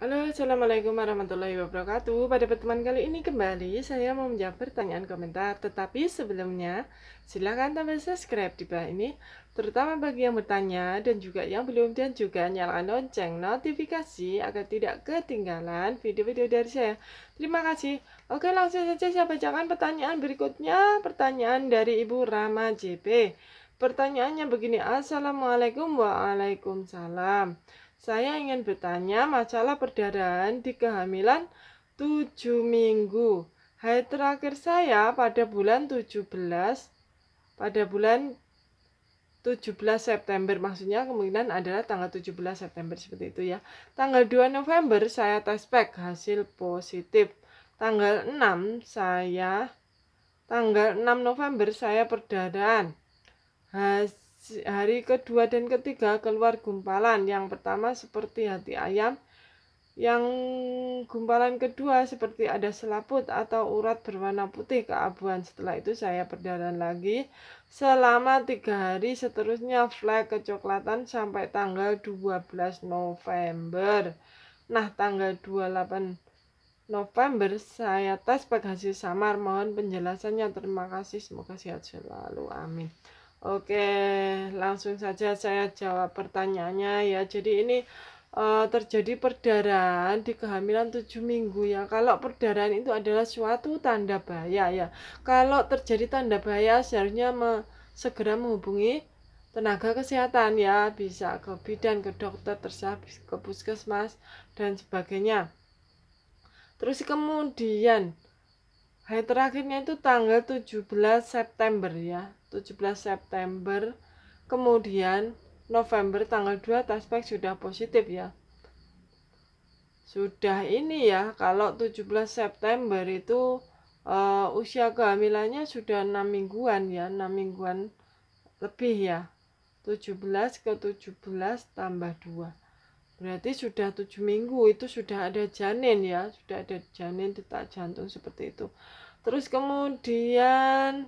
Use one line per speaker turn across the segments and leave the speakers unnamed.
Halo, assalamualaikum warahmatullahi wabarakatuh. Pada pertemuan kali ini kembali saya mau menjawab pertanyaan komentar. Tetapi sebelumnya, silakan tambah subscribe di bawah ini, terutama bagi yang bertanya dan juga yang belum, dan juga nyalakan lonceng notifikasi agar tidak ketinggalan video-video dari saya. Terima kasih. Oke, langsung saja saya bacakan pertanyaan berikutnya. Pertanyaan dari Ibu Rama JP. Pertanyaannya begini, Assalamualaikum. Waalaikumsalam. Saya ingin bertanya masalah perdarahan di kehamilan 7 minggu. Haid terakhir saya pada bulan 17 September, maksudnya kemungkinan adalah tanggal 17 September seperti itu ya. Tanggal 2 November saya tes pack hasil positif. Tanggal 6 November saya perdarahan. Hari kedua dan ketiga keluar gumpalan. Yang pertama seperti hati ayam, yang gumpalan kedua seperti ada selaput atau urat berwarna putih keabuan. Setelah itu saya perdarahan lagi selama 3 hari, seterusnya flek kecoklatan sampai tanggal 12 November. Nah, tanggal 28 November saya tes pakai hasil samar. Mohon penjelasannya, terima kasih, semoga sehat selalu, amin. Oke, langsung saja saya jawab pertanyaannya ya. Jadi ini terjadi perdarahan di kehamilan 7 minggu ya. Kalau perdarahan itu adalah suatu tanda bahaya ya. Kalau terjadi tanda bahaya seharusnya segera menghubungi tenaga kesehatan ya. Bisa ke bidan, ke dokter, terserah, ke puskesmas dan sebagainya. Terus kemudian hari terakhirnya itu tanggal 17 September ya. 17 September. Kemudian November tanggal 2 tes pack sudah positif ya. Sudah ini ya, kalau 17 September itu usia kehamilannya sudah 6 mingguan ya, 6 mingguan lebih ya. 17 ke 17 tambah 2. Berarti sudah 7 minggu, itu sudah ada janin ya, sudah ada janin detak jantung seperti itu. Terus kemudian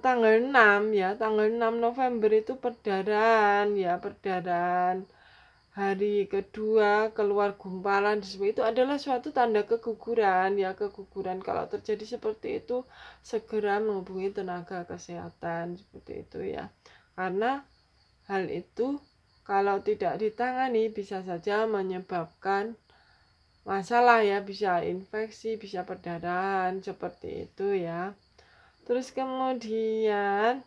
tanggal 6 ya, tanggal 6 November itu perdarahan ya, perdarahan. Hari kedua keluar gumpalan itu adalah suatu tanda keguguran ya, keguguran. Kalau terjadi seperti itu segera menghubungi tenaga kesehatan seperti itu ya. Karena hal itu kalau tidak ditangani bisa saja menyebabkan masalah ya, bisa infeksi, bisa perdarahan seperti itu ya. Terus kemudian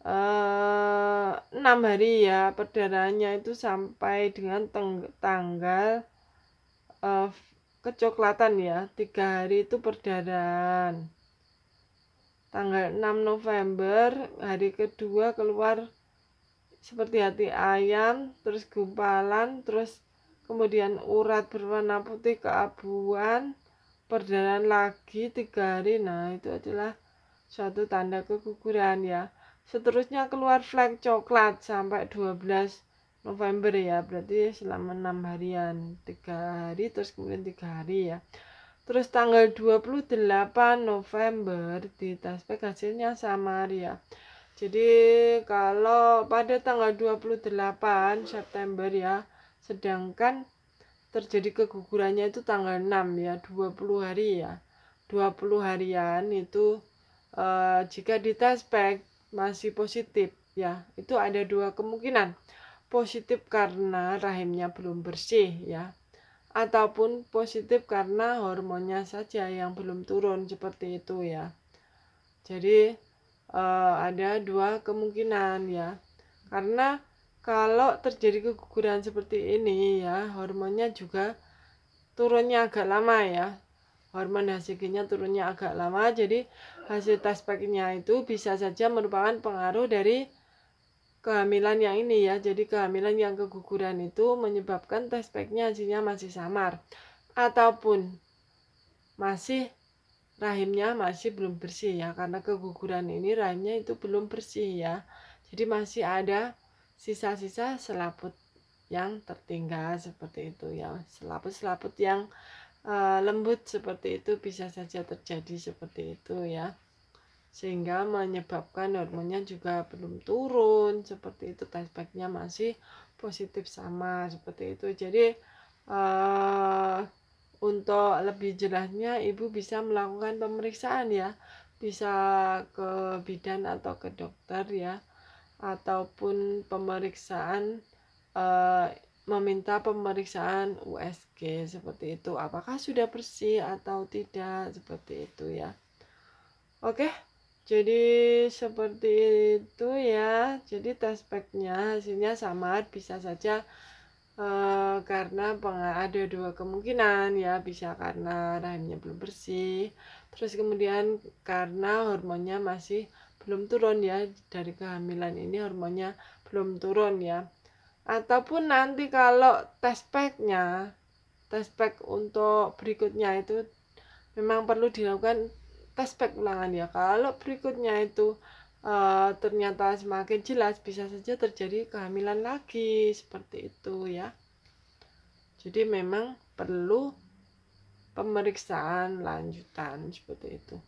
6 hari ya, perdarahannya itu sampai dengan tanggal kecoklatan ya. 3 hari itu perdarahan. Tanggal 6 November hari kedua keluar seperti hati ayam, terus gumpalan, terus kemudian urat berwarna putih keabuan, perdarahan lagi 3 hari. Nah, itu adalah suatu tanda keguguran ya. Seterusnya keluar flek coklat sampai 12 November ya, berarti selama 6 harian, 3 hari terus kemudian 3 hari ya. Terus tanggal 28 November di tes pack hasilnya samar ya. Jadi kalau pada tanggal 28 September ya, sedangkan terjadi kegugurannya itu tanggal 6 ya, 20 hari ya. 20 harian itu jika di tes pack masih positif ya, itu ada 2 kemungkinan. Positif karena rahimnya belum bersih ya, ataupun positif karena hormonnya saja yang belum turun seperti itu ya. Jadi ada 2 kemungkinan ya. Karena kalau terjadi keguguran seperti ini ya, hormonnya juga turunnya agak lama ya. Hormon HCG-nya turunnya agak lama, jadi hasil tes pack-nya itu bisa saja merupakan pengaruh dari kehamilan yang ini ya. Jadi kehamilan yang keguguran itu menyebabkan tes pack-nya hasilnya masih samar, ataupun masih rahimnya masih belum bersih ya, karena keguguran ini rahimnya itu belum bersih ya. Jadi masih ada sisa-sisa selaput yang tertinggal seperti itu ya. Selaput-selaput yang lembut seperti itu bisa saja terjadi seperti itu ya, sehingga menyebabkan hormonnya juga belum turun seperti itu, tes pack-nya masih positif sama seperti itu. Jadi Untuk lebih jelasnya ibu bisa melakukan pemeriksaan ya, bisa ke bidan atau ke dokter ya, ataupun pemeriksaan meminta pemeriksaan USG seperti itu, apakah sudah bersih atau tidak, seperti itu ya. Oke, jadi seperti itu ya. Jadi test packnya hasilnya samar, bisa saja karena ada dua kemungkinan ya, bisa karena rahimnya belum bersih, terus kemudian karena hormonnya masih belum turun ya, dari kehamilan ini hormonnya belum turun ya, ataupun nanti kalau test pack untuk berikutnya itu memang perlu dilakukan test pack ulangan ya. Kalau berikutnya itu ternyata semakin jelas, bisa saja terjadi kehamilan lagi, seperti itu ya. Jadi memang perlu pemeriksaan lanjutan seperti itu.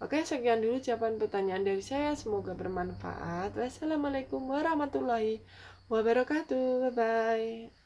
Oke, sekian dulu jawaban pertanyaan dari saya, semoga bermanfaat. Wassalamualaikum warahmatullahi wabarakatuh. Bye bye.